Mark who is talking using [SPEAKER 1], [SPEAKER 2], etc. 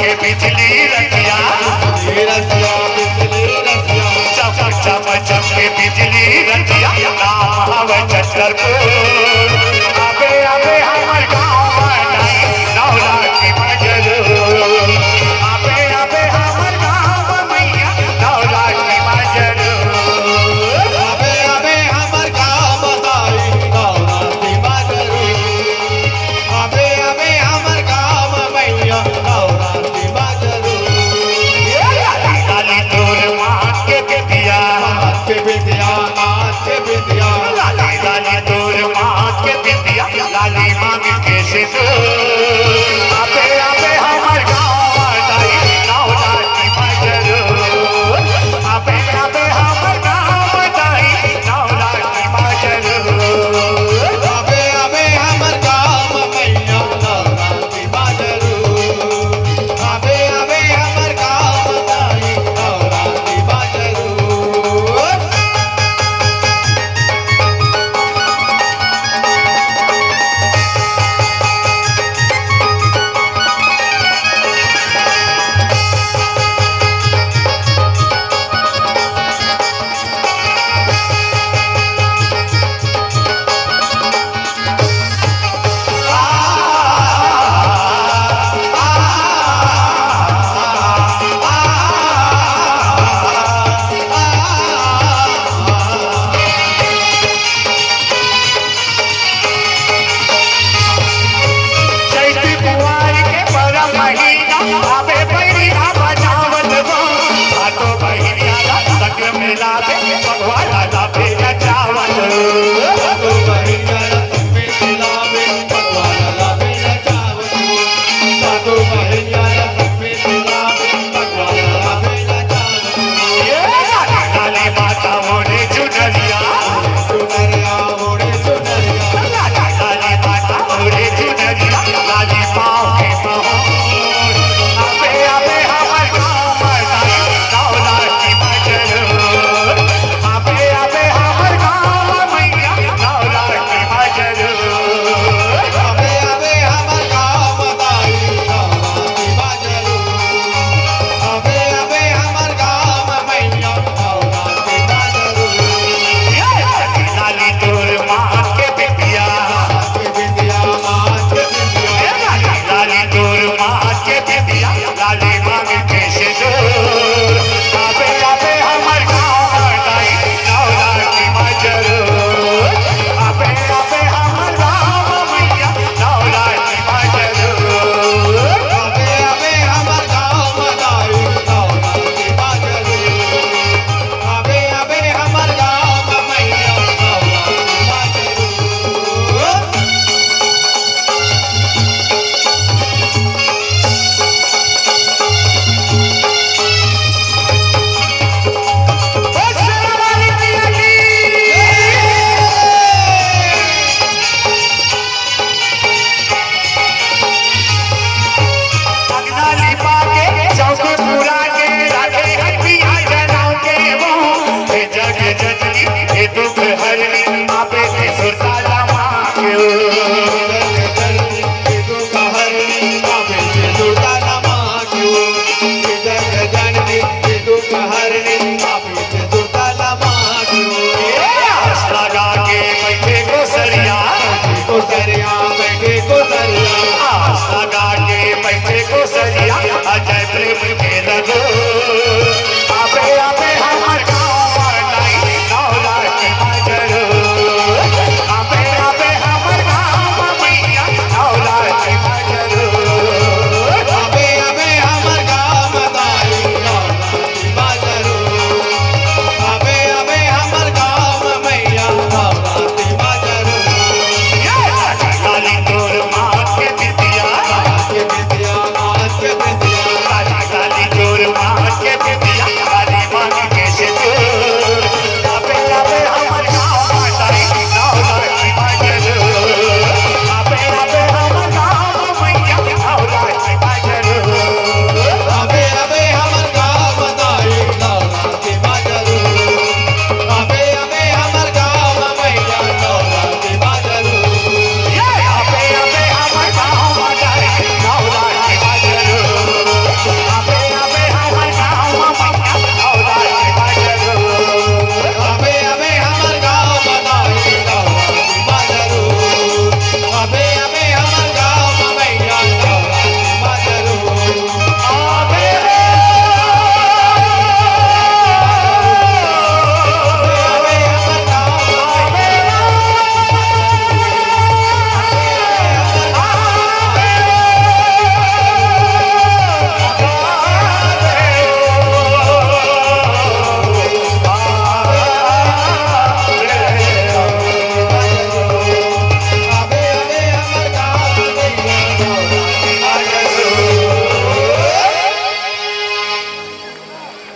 [SPEAKER 1] के बिजली रतिया चमक चमक चमके बिजली रतिया नाम हवे छतरपुर आबे आबे हमर गाँव बनाई नौला की मजरू आबे आबे हमर गाँव मैया नौला की मजरू
[SPEAKER 2] आबे आबे हमर गाँव बताई नौला की मजरू आबे आबे हमर गाँव मैया नौला की मजरू
[SPEAKER 1] लाली तोर माँ के बिटिया लाली तोर माँ के बिटिया लाली मांग के सिंदूर आबे आबे हमर गाँव बताई नौला की मजरू आबे आबे हमर गाँव बताई नौला की मजरू
[SPEAKER 2] आबे आबे हमर गाँव मैया नौला की मजरू आबे आबे हमर गाँव बताई नौला की मजरू
[SPEAKER 1] चैती कुंवारी के परम महीना आबे बहिरिया बजावत हो आतो बहिरिया संग मिला दे भगवान लाभे नचावत
[SPEAKER 2] तो बहिया तुम्हें दिलावे भगवान लावे नचावत तो बहिया तुम्हें दिलावे भगवान लावे नचावत
[SPEAKER 1] काली माता मोरे चुनरिया
[SPEAKER 2] चुनरिया ओढ़े चुनरिया
[SPEAKER 1] काली माता मोरे चुनरिया लाली पाँव के मोहर आबे आबे हमर गाँव बताई नौला की मजरू आबे आबे हमर गाँव मैया नौला की मजरू
[SPEAKER 2] आबे आबे हमर गाँव बताई नौला की मजरू आबे आबे हमर गाँव मैया नौला की मजरू
[SPEAKER 1] लाली तोर माँ के बिटिया लाली तोर माँ के बिटिया लाली मांग के सिंदूर आबे आबे हमर गाँव बताई नौला की मजरू आबे आबे हमर गाँव मैया नौला की मजरू
[SPEAKER 2] आबे आबे हमर गाँव बताई नौला की मजरू आबे आबे हमर गाँव मैया नौला की मजरू
[SPEAKER 1] अगनाली पाके चौक पूरा के राधे हटिया जनाओ के वो हे जग जननी हे दुख हरनी आपे से सुरताला माँ के आस लगा के बैठे को सरिया आस लगा के बैठे को सरिया अजय प्रेम के लगो